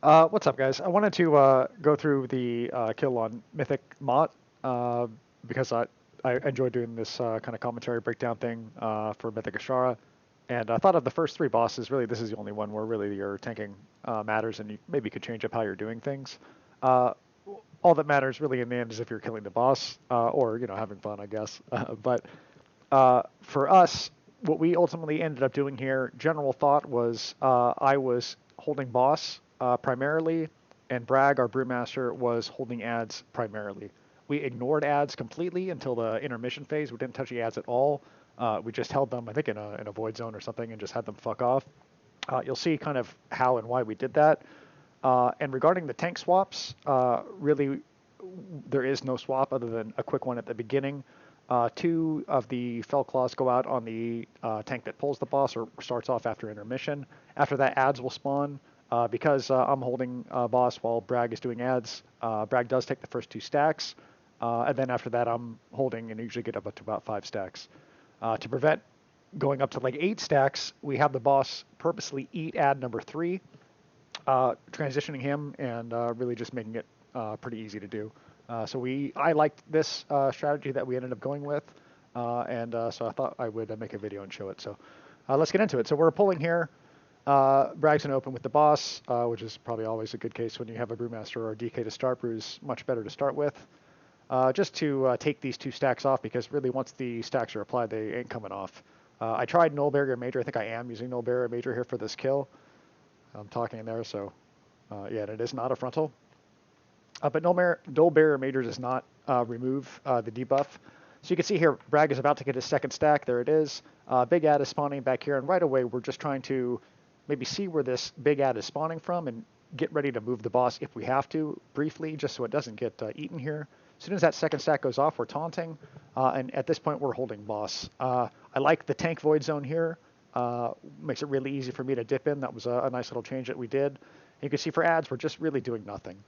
What's up, guys? I wanted to go through the kill on Mythic Maut uh, because I enjoy doing this kind of commentary breakdown thing for Mythic Ashara, and I thought of the first three bosses. Really, this is the only one where really your tanking matters, and you maybe could change up how you're doing things. Uh, all that matters really in the end is if you're killing the boss or having fun, I guess. But for us, what we ultimately ended up doing here, general thought was I was holding boss primarily, and Bragg, our brewmaster, was holding ads primarily. We ignored ads completely until the intermission phase. We didn't touch the ads at all. We just held them, I think, in a void zone or something, and just had them fuck off. You'll see kind of how and why we did that. And regarding the tank swaps, really, there is no swap other than a quick one at the beginning. Two of the fell claws go out on the tank that pulls the boss or starts off after intermission. After that, ads will spawn. Because I'm holding boss while Bragg is doing ads, Bragg does take the first two stacks. And then after that, I'm holding and usually get up to about 5 stacks. To prevent going up to like 8 stacks, we have the boss purposely eat ad number 3, transitioning him and really just making it pretty easy to do. I liked this strategy that we ended up going with, so I thought I would make a video and show it. So let's get into it. So we're pulling here. Bragg's gonna open with the boss, which is probably always a good case when you have a brewmaster or a DK to start. Brew's much better to start with. Just to take these 2 stacks off, because really once the stacks are applied, they ain't coming off. I tried Null Barrier Major. I think I am using Null Barrier Major here for this kill. I'm talking in there, so yeah, and it is not a frontal. But Null Barrier Major does not remove the debuff. So you can see here, Bragg is about to get his second stack. There it is. Big ad is spawning back here, and right away we're just trying to maybe see where this big ad is spawning from and get ready to move the boss if we have to, briefly, just so it doesn't get eaten here. As soon as that second stack goes off, we're taunting, and at this point we're holding boss. I like the tank void zone here. Makes it really easy for me to dip in. That was a nice little change that we did. And you can see for ads, we're just really doing nothing.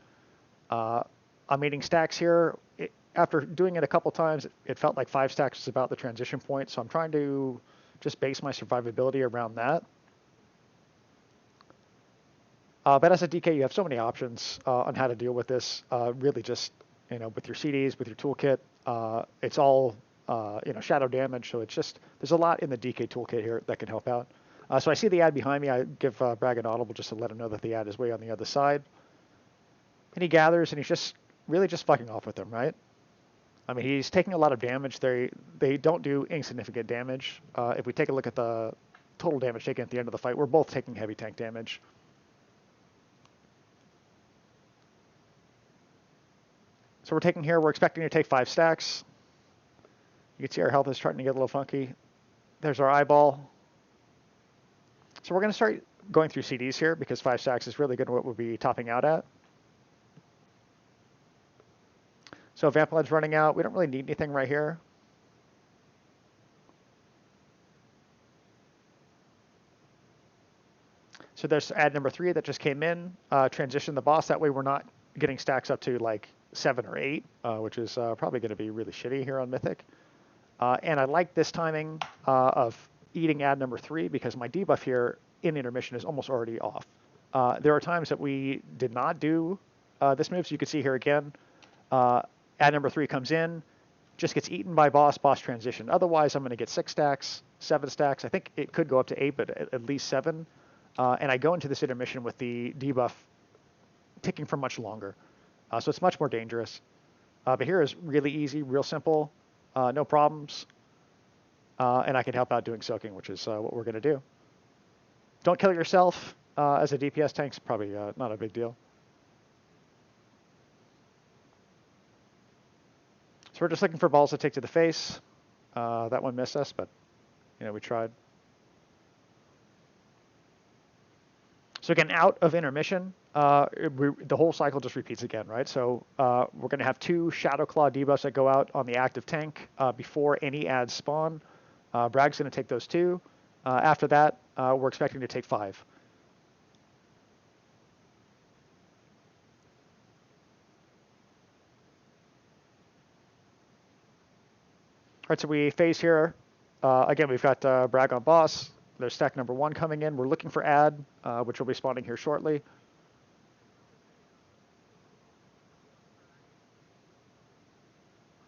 I'm eating stacks here. After doing it a couple times, it felt like 5 stacks was about the transition point, so I'm trying to just base my survivability around that. But as a DK, you have so many options on how to deal with this. Really just, with your CDs, with your toolkit, it's all, shadow damage. So it's just, there's a lot in the DK toolkit here that can help out. So I see the ad behind me. I give Bragg an audible just to let him know that the ad is way on the other side. And he gathers, and he's just really just fucking off with him, right? I mean, he's taking a lot of damage. They don't do insignificant damage. If we take a look at the total damage taken at the end of the fight, we're both taking heavy tank damage. So we're taking here, we're expecting to take 5 stacks. You can see our health is starting to get a little funky. There's our eyeball. So we're going to start going through CDs here because 5 stacks is really good what we'll be topping out at. So Vampire's running out. We don't really need anything right here. So there's ad number 3 that just came in. Transition the boss. That way we're not getting stacks up to like 7 or 8, which is probably going to be really shitty here on Mythic. And I like this timing of eating ad number 3 because my debuff here in intermission is almost already off. There are times that we did not do this move, so you can see here again, ad number 3 comes in, just gets eaten by boss transition. Otherwise, I'm going to get 6 stacks, 7 stacks. I think it could go up to 8, but at least 7. And I go into this intermission with the debuff ticking for much longer. So it's much more dangerous. But here is really easy, real simple, no problems. And I can help out doing soaking, which is what we're going to do. Don't kill yourself as a DPS tank. It's probably not a big deal. So we're just looking for balls to take to the face. That one missed us, but we tried. So again, out of intermission, the whole cycle just repeats again, right? So we're going to have 2 Shadow Claw debuffs that go out on the active tank before any ads spawn. Bragg's going to take those 2. After that, we're expecting to take 5. All right, so we phase here. Again, we've got Bragg on boss. There's stack number 1 coming in. We're looking for ad, which will be spawning here shortly.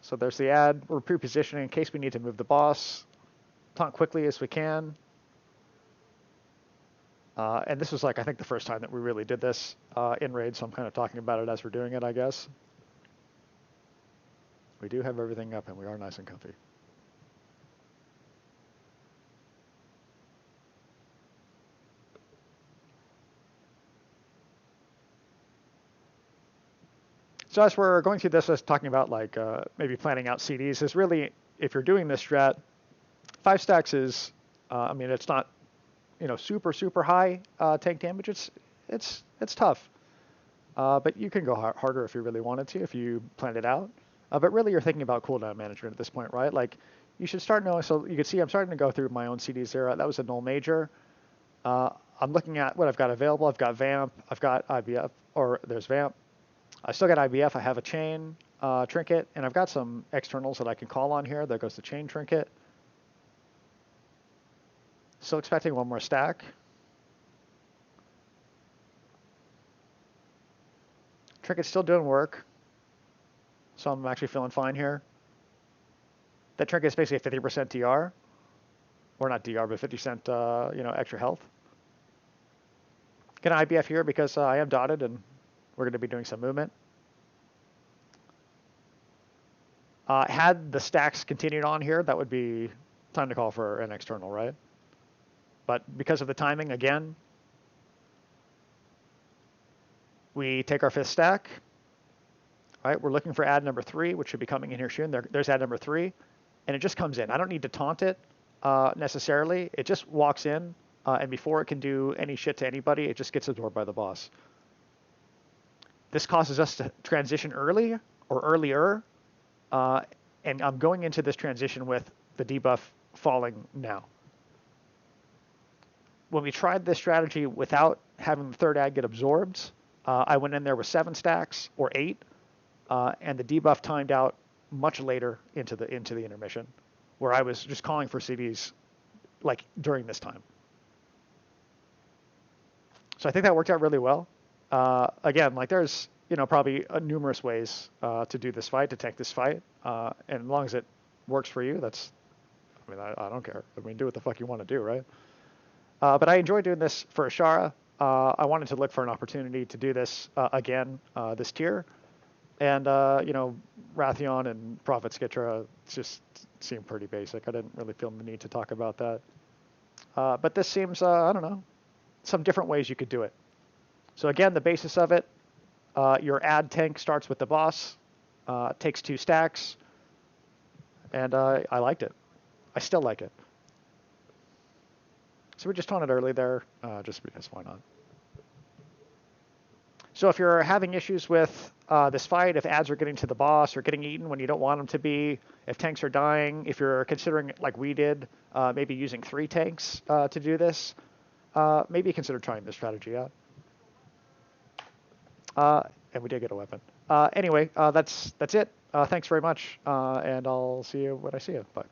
So there's the ad. We're pre-positioning in case we need to move the boss. Taunt quickly as we can. And this was like, I think, the first time that we really did this in raid, so I'm kind of talking about it as we're doing it, I guess. We do have everything up, and we are nice and comfy. So as we're going through this, I was talking about like maybe planning out CDs. Is really, if you're doing this strat, 5 stacks is, I mean, it's not, super high tank damage. It's tough, but you can go harder if you really wanted to, if you planned it out. But really, you're thinking about cooldown management at this point, right? Like, you should start knowing. So you can see I'm starting to go through my own CDs there. That was a null major. I'm looking at what I've got available. I've got Vamp. I've got IBF, or there's Vamp. I still got IBF. I have a chain trinket, and I've got some externals that I can call on here. There goes the chain trinket. Still expecting one more stack. Trinket's still doing work, so I'm actually feeling fine here. That trinket is basically a 50% DR, or not DR, but 50% extra health. Get an IBF here because I am dotted, and we're going to be doing some movement. Had the stacks continued on here, that would be time to call for an external, right? But because of the timing, again, we take our 5th stack. Right, we're looking for ad number 3, which should be coming in here soon. There's ad number 3, and it just comes in. I don't need to taunt it necessarily. It just walks in, and before it can do any shit to anybody, it just gets absorbed by the boss. This causes us to transition early or earlier, and I'm going into this transition with the debuff falling now. When we tried this strategy without having the 3rd ad get absorbed, I went in there with 7 stacks or 8, and the debuff timed out much later into the intermission, where I was just calling for CDs like during this time. So I think that worked out really well. Again, like there's probably numerous ways to do this fight, to tank this fight, and as long as it works for you, I don't care. I mean, do what the fuck you want to do, right? But I enjoy doing this for Ashara. I wanted to look for an opportunity to do this again, this tier. And, Rathion and Prophet Skitra just seem pretty basic. I didn't really feel the need to talk about that. But this seems, I don't know, some different ways you could do it. So again, the basis of it, your ad tank starts with the boss, takes 2 stacks, and I liked it. I still like it. So we just taunted early there, just because why not? So if you're having issues with this fight, if ads are getting to the boss or getting eaten when you don't want them to be, if tanks are dying, if you're considering, like we did, maybe using 3 tanks to do this, maybe consider trying this strategy out. And we did get a weapon. Anyway, that's it. Thanks very much, and I'll see you when I see you. Bye.